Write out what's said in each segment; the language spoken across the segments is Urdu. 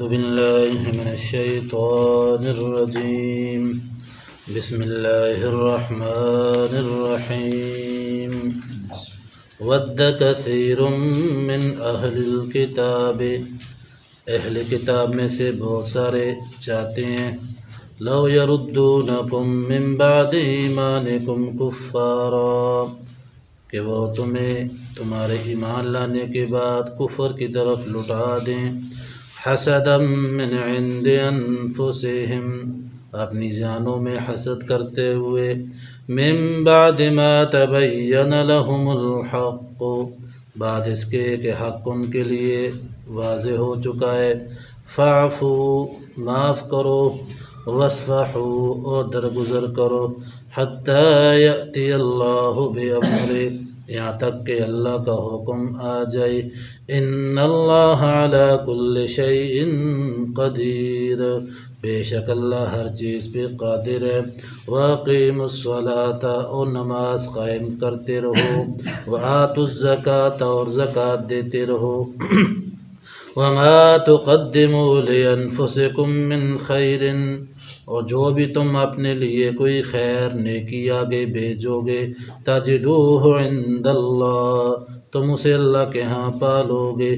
أعوذ بالله من الشيطان الرجيم بسم الله الرحمن الرحيم ود كثير من أهل الكتاب اہل کتاب میں سے بہت سارے چاہتے ہیں لو يردونکم من بعد ایمانکم کفارا کہ وہ تمہیں تمہارے ایمان لانے کے بعد کفر کی طرف لٹا دیں حسدا من عند انفسہم اپنی جانوں میں حسد کرتے ہوئے من بعد ما تبین لهم الحق بعد اس کے کہ حق ان کے لیے واضح ہو چکا ہے فاعفو معاف کرو واصفحوا اور درگزر کرو حتی یأتی اللہ بامرہ یہاں تک کہ اللہ کا حکم آ جائے ان اللہ علی کل شیء قدیر بے شک اللہ ہر چیز پہ قادر ہے واقیموا الصلاۃ اور نماز قائم کرتے رہو وآتوا الزکاۃ اور زکوٰۃ دیتے رہو وما تقدموا لانفسکم من خیر اور جو بھی تم اپنے لیے کوئی خیر نیکی آگے بھیجو گے تجدوہ عند اللہ تم اسے اللہ کے ہاں پالو گے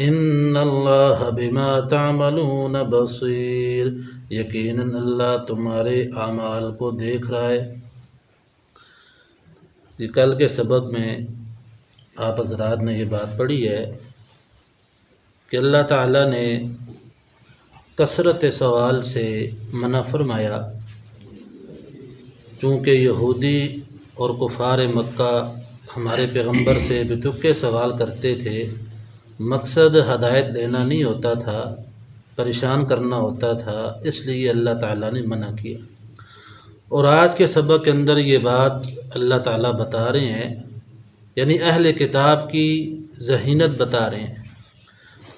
ان اللہ بما تعملون بصیر یقیناً اللہ تمہارے اعمال کو دیکھ رہا ہے۔ کل کے سبق میں آپ حضرات نے یہ بات پڑھی ہے کہ اللہ تعالیٰ نے کثرت سوال سے منع فرمایا چونکہ یہودی اور کفار مکہ ہمارے پیغمبر سے بتکے سوال کرتے تھے، مقصد ہدایت دینا نہیں ہوتا تھا، پریشان کرنا ہوتا تھا، اس لیے اللہ تعالیٰ نے منع کیا۔ اور آج کے سبق کے اندر یہ بات اللہ تعالیٰ بتا رہے ہیں، یعنی اہل کتاب کی ذہینت بتا رہے ہیں،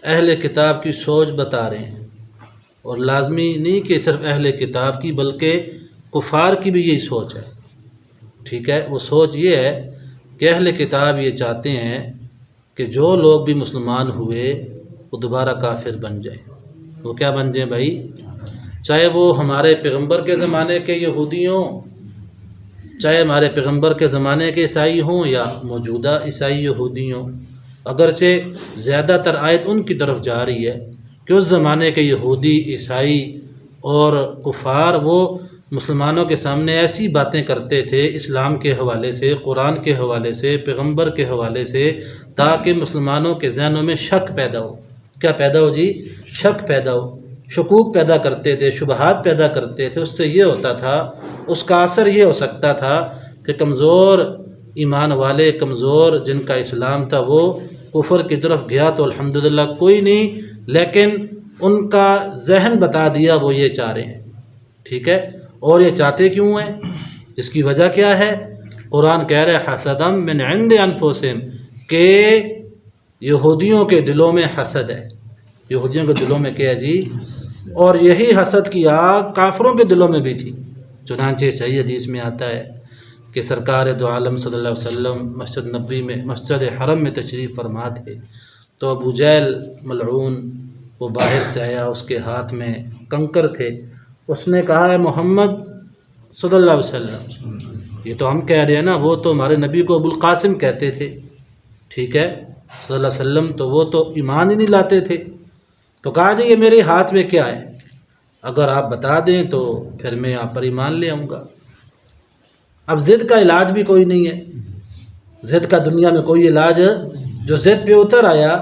اہل کتاب کی سوچ بتا رہے ہیں، اور لازمی نہیں کہ صرف اہل کتاب کی بلکہ کفار کی بھی یہی سوچ ہے، ٹھیک ہے۔ وہ سوچ یہ ہے کہ اہل کتاب یہ چاہتے ہیں کہ جو لوگ بھی مسلمان ہوئے وہ دوبارہ کافر بن جائیں۔ وہ کیا بن جائیں بھائی؟ چاہے وہ ہمارے پیغمبر کے زمانے کے یہودی ہوں، چاہے ہمارے پیغمبر کے زمانے کے عیسائی ہوں یا موجودہ عیسائی یہودی ہوں، اگرچہ زیادہ تر آیت ان کی طرف جا رہی ہے کہ اس زمانے کے یہودی عیسائی اور کفار وہ مسلمانوں کے سامنے ایسی باتیں کرتے تھے اسلام کے حوالے سے، قرآن کے حوالے سے، پیغمبر کے حوالے سے، تاکہ مسلمانوں کے ذہنوں میں شک پیدا ہو۔ کیا پیدا ہو جی؟ شک پیدا ہو، شکوک پیدا کرتے تھے، شبہات پیدا کرتے تھے۔ اس سے یہ ہوتا تھا، اس کا اثر یہ ہو سکتا تھا کہ کمزور ایمان والے، کمزور جن کا اسلام تھا وہ کفر کی طرف گیا تو الحمدللہ کوئی نہیں، لیکن ان کا ذہن بتا دیا وہ یہ چاہ رہے ہیں، ٹھیک ہے۔ اور یہ چاہتے کیوں ہیں؟ اس کی وجہ کیا ہے؟ قرآن کہہ رہے حسدا من عند انفسہم کہ یہودیوں کے دلوں میں حسد ہے، یہودیوں کے دلوں میں کیا ہے جی؟ اور یہی حسد کی آگ کافروں کے دلوں میں بھی تھی، چنانچہ صحیح حدیث میں آتا ہے کہ سرکار دو عالم صلی اللہ علیہ وسلم مسجد نبوی میں، مسجد حرم میں تشریف فرما تھے، تو ابو جہل ملعون وہ باہر سے آیا، اس کے ہاتھ میں کنکر تھے، اس نے کہا ہے محمد صلی اللہ علیہ وسلم، یہ تو ہم کہہ رہے ہیں نا، وہ تو ہمارے نبی کو ابو القاسم کہتے تھے، ٹھیک ہے، صلی اللہ علیہ وسلم، تو وہ تو ایمان ہی نہیں لاتے تھے، تو کہا جی یہ میرے ہاتھ میں کیا ہے، اگر آپ بتا دیں تو پھر میں آپ پر ایمان لے آؤں گا۔ اب ضد کا علاج بھی کوئی نہیں ہے، ضد کا دنیا میں کوئی علاج جو ضد پہ اتر آیا،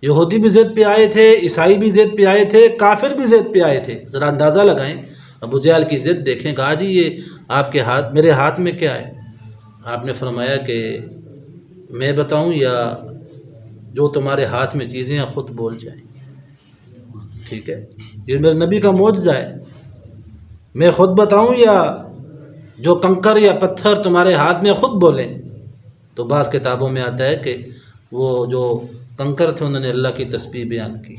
یہودی بھی ضد پہ آئے تھے، عیسائی بھی ضد پہ آئے تھے، کافر بھی ضد پہ آئے تھے، ذرا اندازہ لگائیں، ابو جہل کی ضد دیکھیں، کہا جی یہ آپ کے ہاتھ، میرے ہاتھ میں کیا ہے؟ آپ نے فرمایا کہ میں بتاؤں یا جو تمہارے ہاتھ میں چیزیں ہیں خود بول جائیں، ٹھیک ہے، یہ میرے نبی کا معجزہ ہے، میں خود بتاؤں یا جو کنکر یا پتھر تمہارے ہاتھ میں خود بولیں؟ تو بعض کتابوں میں آتا ہے کہ وہ جو کنکر تھے انہوں نے اللہ کی تسبیح بیان کی،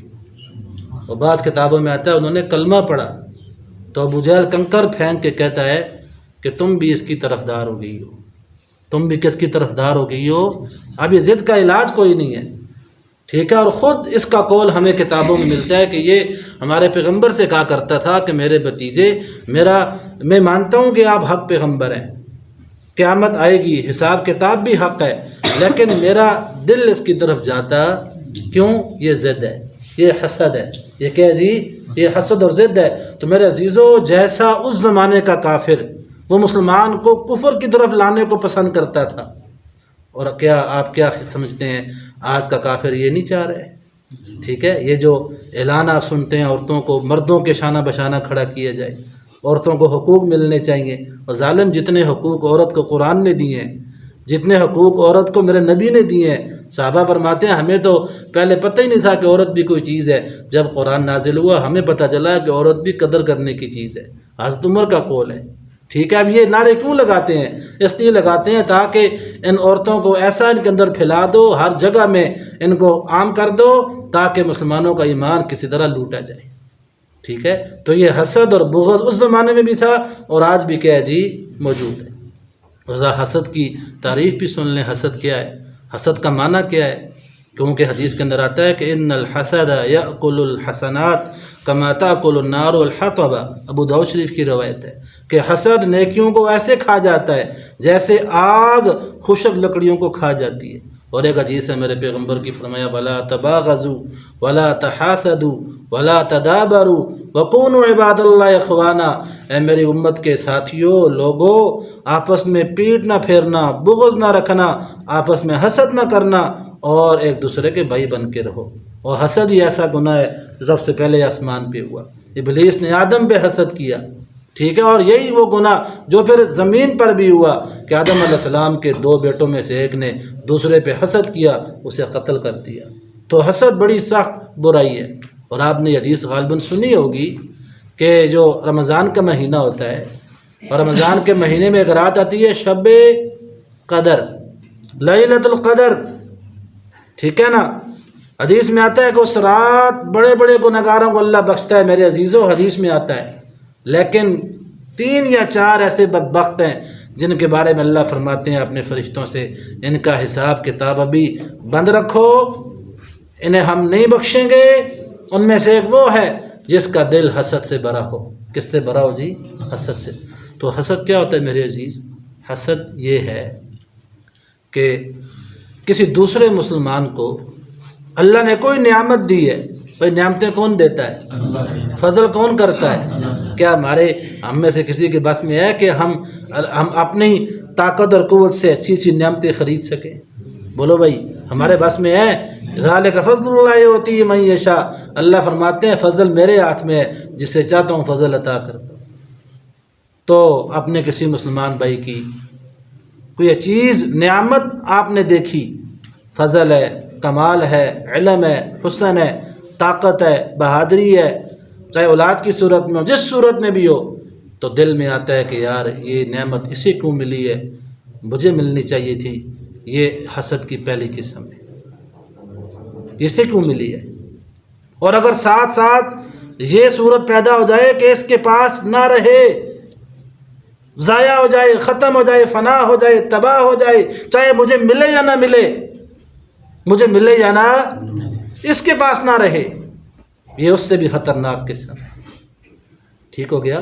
اور بعض کتابوں میں آتا ہے انہوں نے کلمہ پڑھا، تو ابو جہل کنکر پھینک کے کہتا ہے کہ تم بھی اس کی طرفدار ہو گئی ہو، تم بھی کس کی طرفدار ہو گئی ہو؟ اب یہ ضد کا علاج کوئی نہیں ہے، ٹھیک ہے، اور خود اس کا قول ہمیں کتابوں میں ملتا ہے کہ یہ ہمارے پیغمبر سے کہا کرتا تھا کہ میرے بھتیجے، میں مانتا ہوں کہ آپ حق پیغمبر ہیں، قیامت آئے گی، حساب کتاب بھی حق ہے، لیکن میرا دل اس کی طرف جاتا کیوں؟ یہ ضد ہے، یہ حسد ہے، یہ کیا جی؟ یہ حسد اور ضد ہے۔ تو میرے عزیزو، جیسا اس زمانے کا کافر وہ مسلمان کو کفر کی طرف لانے کو پسند کرتا تھا، اور کیا آپ کیا سمجھتے ہیں آج کا کافر یہ نہیں چاہ رہے؟ ٹھیک ہے، یہ جو اعلان آپ سنتے ہیں عورتوں کو مردوں کے شانہ بشانہ کھڑا کیا جائے، عورتوں کو حقوق ملنے چاہیے، اور ظالم جتنے حقوق عورت کو قرآن نے دیے ہیں، جتنے حقوق عورت کو میرے نبی نے دیے ہیں، صحابہ فرماتے ہیں ہمیں تو پہلے پتہ ہی نہیں تھا کہ عورت بھی کوئی چیز ہے، جب قرآن نازل ہوا ہمیں پتہ چلا کہ عورت بھی قدر کرنے کی چیز ہے۔ حضرت عمر کا قول ہے۔ ٹھیک ہے، اب یہ نعرے کیوں لگاتے ہیں؟ اس لیے لگاتے ہیں تاکہ ان عورتوں کو ایسا ان کے اندر پھیلا دو، ہر جگہ میں ان کو عام کر دو، تاکہ مسلمانوں کا ایمان کسی طرح لوٹا جائے۔ ٹھیک ہے، تو یہ حسد اور بغض اس زمانے میں بھی تھا اور آج بھی کیا ہے جی؟ موجود ہے۔ ذرا حسد کی تعریف بھی سن لیں، حسد کیا ہے، حسد کا معنی کیا ہے؟ کیونکہ حدیث کے اندر آتا ہے کہ ان الحسد یأکل الحسنات کما تأکل النار الحطب، ابو داؤد شریف کی روایت ہے کہ حسد نیکیوں کو ایسے کھا جاتا ہے جیسے آگ خشک لکڑیوں کو کھا جاتی ہے۔ اور ایک حدیث ہے میرے پیغمبر کی، فرمایا ولا تباغضوا ولا تحاسدوا ولا تدابروا وکونوا عباد اللہ اخوانا، اے میری امت کے ساتھیوں، لوگوں، آپس میں پیٹ نہ پھیرنا، بغض نہ رکھنا، آپس میں حسد نہ کرنا، اور ایک دوسرے کے بھائی بن کے رہو۔ اور حسد ہی ایسا گناہ ہے جو سب سے پہلے آسمان پہ ہوا، ابلیس نے آدم پہ حسد کیا۔ ٹھیک ہے، اور یہی وہ گناہ جو پھر زمین پر بھی ہوا کہ آدم علیہ السلام کے 2 بیٹوں میں سے ایک نے دوسرے پہ حسد کیا، اسے قتل کر دیا۔ تو حسد بڑی سخت برائی ہے۔ اور آپ نے یہ حدیث غالباً سنی ہوگی کہ جو رمضان کا مہینہ ہوتا ہے، اور رمضان کے مہینے میں ایک رات آتی ہے شب قدر، لیلۃ القدر، ٹھیک ہے نا؟ حدیث میں آتا ہے کہ اس رات بڑے بڑے گنہگاروں کو اللہ بخشتا ہے میرے عزیزو، حدیث میں آتا ہے، لیکن 3 یا 4 ایسے بدبخت ہیں جن کے بارے میں اللہ فرماتے ہیں اپنے فرشتوں سے ان کا حساب کتاب ابھی بند رکھو، انہیں ہم نہیں بخشیں گے۔ ان میں سے ایک وہ ہے جس کا دل حسد سے بھرا ہو۔ کس سے بھرا ہو جی؟ حسد سے۔ تو حسد کیا ہوتا ہے میرے عزیز؟ حسد یہ ہے کہ کسی دوسرے مسلمان کو اللہ نے کوئی نعمت دی ہے، بھائی نعمتیں کون دیتا ہے؟ فضل کون کرتا ہے؟ کیا ہم میں سے کسی کے بس میں ہے کہ ہم اپنی طاقت اور قوت سے اچھی نعمتیں خرید سکیں؟ بولو بھائی، ہمارے بس میں ہے؟ ذالک فضل اللہ یؤتی من یشاء، اللہ فرماتے ہیں فضل میرے ہاتھ میں ہے، جسے چاہتا ہوں فضل عطا کرتا ہوں۔ تو اپنے کسی مسلمان بھائی کی کوئی چیز نعمت آپ نے دیکھی، فضل ہے، کمال ہے، علم ہے، حسن ہے، طاقت ہے، بہادری ہے، چاہے اولاد کی صورت میں ہو، جس صورت میں بھی ہو، تو دل میں آتا ہے کہ یار یہ نعمت اسے کیوں ملی ہے، مجھے ملنی چاہیے تھی۔ یہ حسد کی پہلی قسم ہے، اسے کیوں ملی ہے۔ اور اگر ساتھ ساتھ یہ صورت پیدا ہو جائے کہ اس کے پاس نہ رہے، ضائع ہو جائے، ختم ہو جائے، فنا ہو جائے، تباہ ہو جائے، چاہے مجھے ملے یا نہ ملے، مجھے ملے یا نہ، اس کے پاس نہ رہے، یہ اس سے بھی خطرناک قسم ہے۔ ٹھیک ہو گیا؟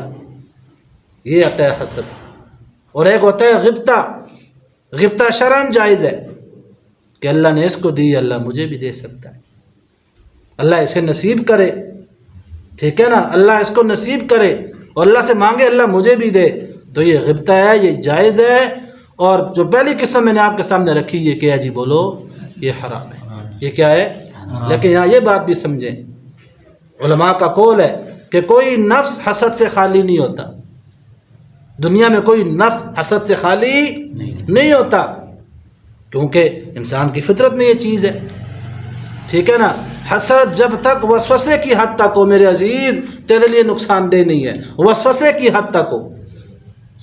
یہ آتا ہے حسد۔ اور ایک ہوتا ہے غبطہ۔ غبطہ شرعاً جائز ہے کہ اللہ نے اس کو دی، اللہ مجھے بھی دے سکتا ہے، اللہ اسے نصیب کرے، ٹھیک ہے نا، اللہ اس کو نصیب کرے، اور اللہ سے مانگے اللہ مجھے بھی دے، تو یہ غبطہ ہے، یہ جائز ہے۔ اور جو پہلی قسم میں نے آپ کے سامنے رکھی، یہ کیا ہے جی؟ بولو، یہ حرام ہے۔ یہ کیا ہے؟ لیکن یہاں یہ بات بھی سمجھیں، علماء کا قول ہے کہ کوئی نفس حسد سے خالی نہیں ہوتا، دنیا میں کوئی نفس حسد سے خالی نہیں ہوتا، کیونکہ انسان کی فطرت میں یہ چیز ہے، ٹھیک ہے نا۔ حسد جب تک وسوسے کی حد تک ہو میرے عزیز، تیرے لیے نقصان دہ نہیں ہے، وسوسے کی حد تک ہو،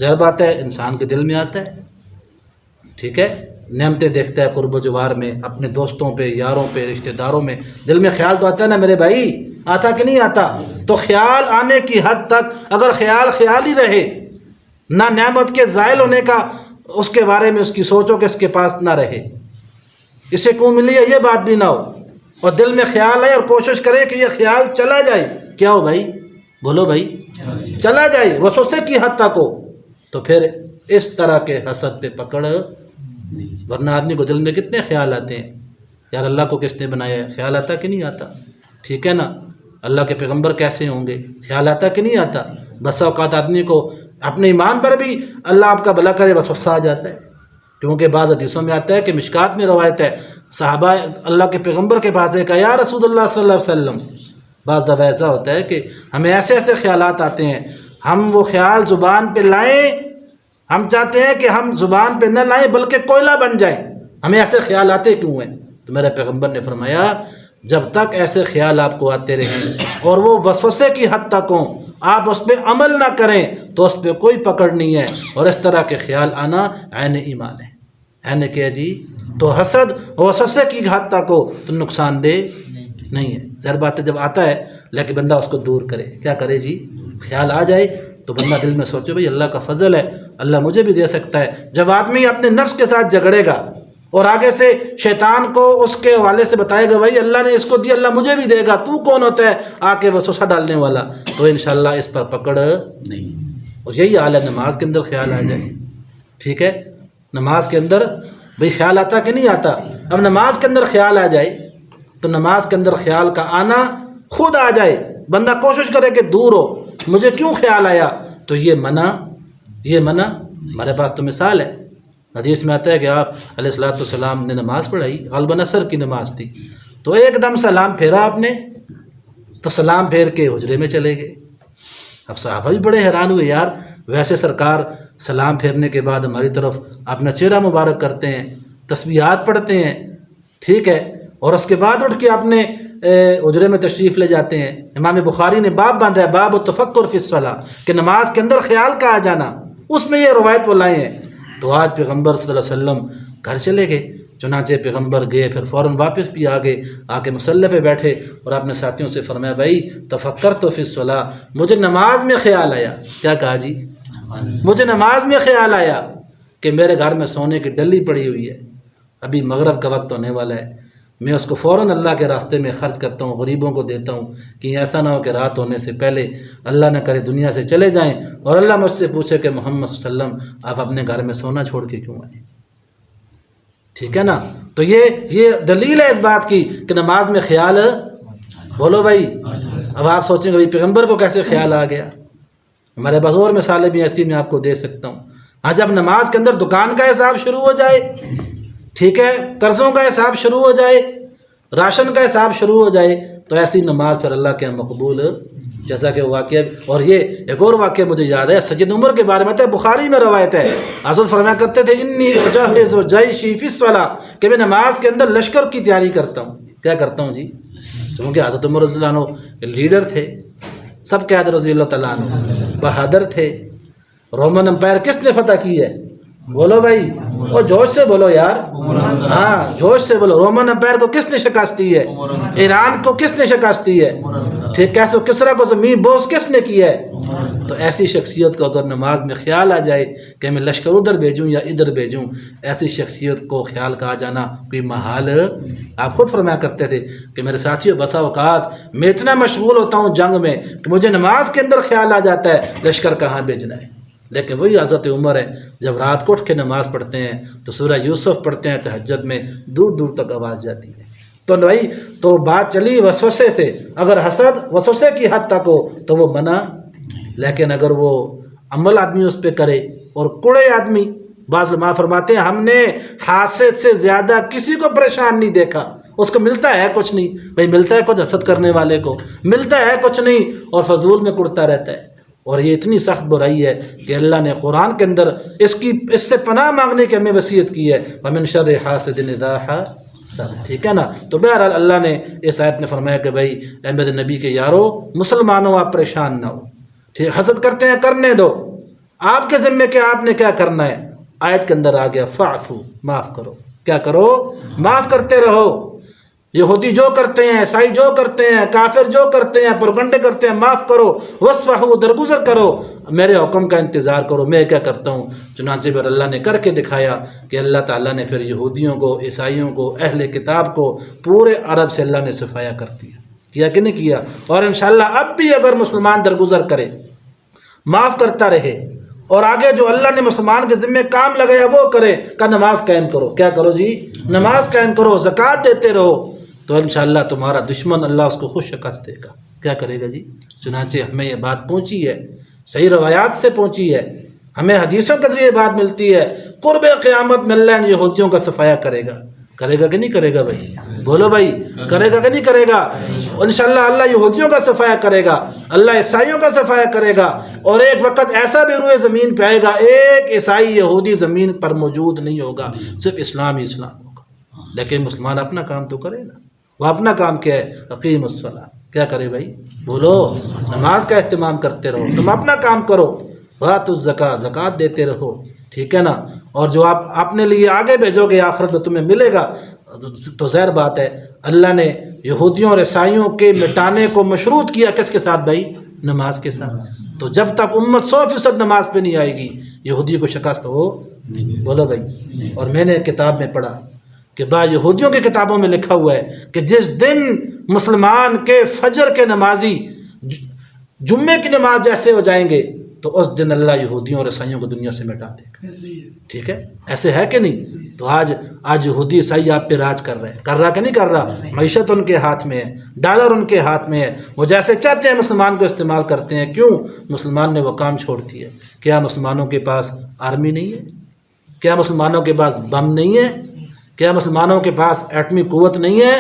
ظاہر بات ہے انسان کے دل میں آتا ہے، ٹھیک ہے، نعمتیں دیکھتا ہے قرب و جوار میں، اپنے دوستوں پہ، یاروں پہ، رشتہ داروں میں، دل میں خیال تو آتا ہے نا میرے بھائی، آتا کہ نہیں آتا؟ تو خیال آنے کی حد تک اگر خیال ہی رہے، نہ نعمت کے زائل ہونے کا اس کے بارے میں اس کی سوچو کہ اس کے پاس نہ رہے، اسے کیوں ملی ہے یہ بات بھی نہ ہو، اور دل میں خیال آئے اور کوشش کرے کہ یہ خیال چلا جائے، کیا ہو بھائی، بولو بھائی، چلا جائے وسوسے کی حد تک ہو، تو پھر اس طرح کے حسد پہ پکڑ، ورنہ آدمی کو دل میں کتنے خیال آتے ہیں، یار اللہ کو کس نے بنایا ہے، خیال آتا کہ نہیں آتا، ٹھیک ہے نا، اللہ کے پیغمبر کیسے ہوں گے، خیال آتا کہ نہیں آتا۔ بسا اوقات آدمی کو اپنے ایمان پر بھی اللہ آپ کا بھلا کرے وسوسہ آ جاتا ہے، کیونکہ بعض حدیثوں میں آتا ہے کہ مشکات میں روایت ہے، صحابہ اللہ کے پیغمبر کے پاس ہے کہ یا رسول اللہ صلی اللہ علیہ وسلم، بعض دفعہ ایسا ہوتا ہے کہ ہمیں ایسے ایسے خیالات آتے ہیں، ہم وہ خیال زبان پہ لائیں، ہم چاہتے ہیں کہ ہم زبان پہ نہ لائیں بلکہ کوئلہ بن جائیں، ہمیں ایسے خیال آتے کیوں ہیں؟ تو میرے پیغمبر نے فرمایا جب تک ایسے خیال آپ کو آتے رہیں اور وہ وسوسے کی حد تک ہوں، آپ اس پہ عمل نہ کریں تو اس پہ کوئی پکڑ نہیں ہے، اور اس طرح کے خیال آنا عین ایمان ہے۔ عین کیا جی؟ تو حسد وسوسے کی حد تک ہو تو نقصان دہ نہیں ہے، ظاہر بات ہے جب آتا ہے لیکن بندہ اس کو دور کرے، کیا کرے جی؟ خیال آ جائے تو بندہ دل میں سوچے بھئی اللہ کا فضل ہے، اللہ مجھے بھی دے سکتا ہے۔ جب آدمی اپنے نفس کے ساتھ جھگڑے گا اور آگے سے شیطان کو اس کے حوالے سے بتائے گا بھائی اللہ نے اس کو دیا، اللہ مجھے بھی دے گا، تو کون ہوتا ہے آ کے وسوسہ ڈالنے والا، تو انشاءاللہ اس پر پکڑ نہیں۔ اور یہی حال ہے نماز کے اندر خیال آ جائے، ٹھیک ہے، نماز کے اندر بھئی خیال آتا کہ نہیں آتا؟ اب نماز کے اندر خیال آ جائے تو نماز کے اندر خیال کا آنا خود آ جائے، بندہ کوشش کرے کہ دور ہو، مجھے کیوں خیال آیا، تو یہ منع ہمارے پاس تو مثال ہے، حدیث میں آتا ہے کہ آپ علیہ السلام نے نماز پڑھائی، غالباً عصر کی نماز تھی، تو ایک دم سلام پھیرا آپ نے، تو سلام پھیر کے حجرے میں چلے گئے۔ اب صحابہ بھی بڑے حیران ہوئے، یار ویسے سرکار سلام پھیرنے کے بعد ہماری طرف اپنا چہرہ مبارک کرتے ہیں، تسبیحات پڑھتے ہیں، ٹھیک ہے، اور اس کے بعد اٹھ کے اپنے حجرے میں تشریف لے جاتے ہیں۔ امام بخاری نے باب باندھا ہے، باب التفکر فی الصلاۃ، کہ نماز کے اندر خیال کا آ جانا، اس میں یہ روایت وہ لائے ہیں۔ تو آج پیغمبر صلی اللہ علیہ وسلم گھر چلے گئے، چنانچہ پیغمبر گئے، پھر فوراً واپس بھی آ گئے، آ کے مصلی پہ بیٹھے اور اپنے ساتھیوں سے فرمایا بھائی تفکرت فی الصلاۃ، مجھے نماز میں خیال آیا، کیا کہا جی؟ مجھے نماز میں خیال آیا کہ میرے گھر میں سونے کی ڈلی پڑی ہوئی ہے، ابھی مغرب کا وقت ہونے والا ہے، میں اس کو فوراً اللہ کے راستے میں خرچ کرتا ہوں، غریبوں کو دیتا ہوں، کہ ایسا نہ ہو کہ رات ہونے سے پہلے اللہ نہ کرے دنیا سے چلے جائیں اور اللہ مجھ سے پوچھے کہ محمد صلی اللہ علیہ وسلم آپ اپنے گھر میں سونا چھوڑ کے کیوں آئے، ٹھیک ہے نا۔ تو یہ دلیل ہے اس بات کی کہ نماز میں خیال، بولو بھائی۔ اب آپ سوچیں گے پیغمبر کو کیسے خیال آ گیا، ہمارے پاس اور مثالیں بھی ایسی میں آپ کو دے سکتا ہوں۔ ہاں جب نماز کے اندر دکان کا حساب شروع ہو جائے، ٹھیک ہے، قرضوں کا حساب شروع ہو جائے، راشن کا حساب شروع ہو جائے، تو ایسی نماز پھر اللہ کے مقبول، جیسا کہ واقعہ۔ اور یہ ایک اور واقعہ مجھے یاد ہے، سید عمر کے بارے میں ہے، بخاری میں روایت ہے، حضرت فرمایا کرتے تھے انی اجہز جیشی فی الصلاۃ، کہ میں نماز کے اندر لشکر کی تیاری کرتا ہوں، کیا کرتا ہوں جی؟ کیونکہ حضرت عمر رضی اللہ عنہ لیڈر تھے، سب کے حضرت رضی اللہ تعالیٰ عنہ بہادر تھے۔ رومن امپائر کس نے فتح کی ہے؟ بولو بھائی، اور جوش سے بولو یار، ہاں جوش سے بولو۔ رومن امپائر کو کس نے شکست دی ہے؟ ایران کو کس نے شکست دی ہے؟ ٹھیک، کیسے کسرا کو زمین بوس کس نے کی ہے؟ تو ایسی شخصیت کو اگر نماز میں خیال آ جائے کہ میں لشکر ادھر بھیجوں یا ادھر بھیجوں، ایسی شخصیت کو خیال کا آ جانا کوئی محال۔ آپ خود فرمایا کرتے تھے کہ میرے ساتھیوں بسا اوقات میں اتنا مشغول ہوتا ہوں جنگ میں کہ مجھے نماز کے اندر خیال آ جاتا ہے لشکر کہاں بھیجنا ہے، لیکن وہی حضرت عمر ہے جب رات کو اٹھ کے نماز پڑھتے ہیں تو سورہ یوسف پڑھتے ہیں، تہجد میں دور دور تک آواز جاتی ہے۔ تو بھائی تو بات چلی وسوسے سے، اگر حسد وسوسے کی حد تک ہو تو وہ منع، لیکن اگر وہ عمل آدمی اس پہ کرے اور کوڑے آدمی، بعض علماء فرماتے ہیں ہم نے حاسد سے زیادہ کسی کو پریشان نہیں دیکھا، اس کو ملتا ہے کچھ نہیں، بھائی ملتا ہے کچھ حسد کرنے والے کو، ملتا ہے کچھ نہیں اور فضول میں کڑتا رہتا ہے۔ اور یہ اتنی سخت برائی ہے کہ اللہ نے قرآن کے اندر اس سے پناہ مانگنے کی ہمیں وصیت کی ہے، وَمِن شَرِّ حَاسِدٍ إِذَا حَسَدَ، ٹھیک ہے نا۔ تو بہرحال اللہ نے اس آیت میں فرمایا کہ بھائی اے میرے نبی کے یارو، مسلمانوں آپ پریشان نہ ہو، ٹھیک، حسد کرتے ہیں کرنے دو، آپ کے ذمے کہ آپ نے کیا کرنا ہے۔ آیت کے اندر آ گیا فَاعْفُوا، معاف کرو، کیا کرو؟ معاف کرتے رہو۔ یہودی جو کرتے ہیں، عیسائی جو کرتے ہیں، کافر جو کرتے ہیں، پروپگنڈے کرتے ہیں، معاف کرو، وصفحوا، درگزر کرو، میرے حکم کا انتظار کرو، میں کیا کرتا ہوں۔ چنانچہ پھر اللہ نے کر کے دکھایا کہ اللہ تعالیٰ نے پھر یہودیوں کو، عیسائیوں کو، اہل کتاب کو پورے عرب سے اللہ نے صفایا کر دیا، کیا کہ نہیں کیا؟ اور انشاءاللہ اب بھی اگر مسلمان درگزر کرے، معاف کرتا رہے، اور آگے جو اللہ نے مسلمان کے ذمہ کام لگایا وہ کرے، کہ نماز قائم کرو، کیا کرو جی؟ نماز قائم کرو، زکوٰۃ دیتے رہو، تو انشاءاللہ تمہارا دشمن اللہ اس کو خود شکست دے گا۔ کیا کرے گا جی؟ چنانچہ ہمیں یہ بات پہنچی ہے، صحیح روایات سے پہنچی ہے، ہمیں حدیثوں کے ذریعے بات ملتی ہے، قرب قیامت میں اللہ ان یہودیوں کا صفایا کرے گا۔ کرے گا کہ نہیں کرے گا بھائی؟ بولو بھائی، کرے گا کہ نہیں کرے گا؟ انشاءاللہ اللہ یہودیوں کا صفایا کرے گا، اللہ عیسائیوں کا صفایا کرے گا، اور ایک وقت ایسا بھی روئے زمین پہ آئے گا ایک عیسائی یہودی زمین پر موجود نہیں ہوگا، صرف اسلام ہی اسلام ہوگا۔ لیکن مسلمان اپنا کام تو کرے نا، وہ اپنا کام کیا ہے؟ اقیم الصلاۃ، کیا کرے بھائی؟ بولو، نماز کا اہتمام کرتے رہو، تم اپنا کام کرو، وآتوا الزکاۃ، زکوٰۃ دیتے رہو، ٹھیک ہے نا؟ اور جو آپ اپنے لیے آگے بھیجو گے آخرت میں تمہیں ملے گا، تو ظاہر بات ہے اللہ نے یہودیوں اور عیسائیوں کے مٹانے کو مشروط کیا کس کے ساتھ بھائی؟ نماز کے ساتھ۔ تو جب تک امت 100% نماز پہ نہیں آئے گی یہودی کو شکست ہو، بولو بھائی۔ اور میں نے کتاب میں پڑھا کہ یہودیوں کی کتابوں میں لکھا ہوا ہے کہ جس دن مسلمان کے فجر کے نمازی جمعے کی نماز جیسے ہو جائیں گے تو اس دن اللہ یہودیوں اور عیسائیوں کو دنیا سے مٹا دے گا۔ ٹھیک ہے، ایسے ہے کہ نہیں؟ تو آج یہودی عیسائی آپ پہ راج کر رہے ہیں، کر رہا کہ نہیں کر رہا؟ معیشت ان کے ہاتھ میں ہے، ڈالر ان کے ہاتھ میں ہے، وہ جیسے چاہتے ہیں مسلمان کو استعمال کرتے ہیں۔ کیوں؟ مسلمان نے وہ کام چھوڑ دیا۔ کیا مسلمانوں کے پاس آرمی نہیں ہے؟ کیا مسلمانوں کے پاس بم نہیں ہے؟ کیا مسلمانوں کے پاس ایٹمی قوت نہیں ہے؟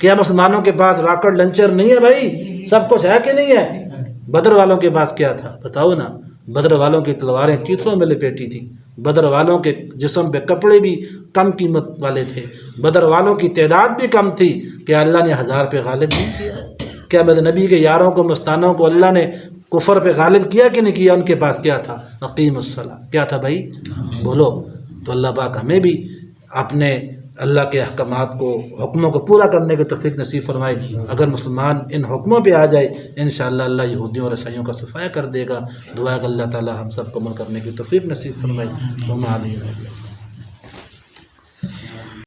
کیا مسلمانوں کے پاس راکٹ لنچر نہیں ہے؟ بھائی سب کچھ ہے کہ نہیں ہے؟ بدر والوں کے پاس کیا تھا بتاؤ نا؟ بدر والوں کی تلواریں چیتھڑوں میں لپیٹی تھیں، بدر والوں کے جسم پہ کپڑے بھی کم قیمت والے تھے، بدر والوں کی تعداد بھی کم تھی۔ کیا اللہ نے 1000 پہ غالب نہیں کیا؟ کیا میرے نبی کے یاروں کو، مستانوں کو اللہ نے کفر پہ غالب کیا کہ نہیں کیا؟ ان کے پاس کیا تھا؟ اقیم الصلاۃ، کیا تھا بھائی؟ بولو۔ تو اللہ پاک ہمیں بھی اپنے اللہ کے احکامات کو، حکموں کو پورا کرنے کی توفیق نصیب فرمائے۔ اگر مسلمان ان حکموں پہ آ جائے انشاءاللہ اللہ یہودیوں اور عیسائیوں کا صفایا کر دے گا۔ دعا ہے کہ اللہ تعالی ہم سب کو عمل کرنے کی توفیق نصیب فرمائے۔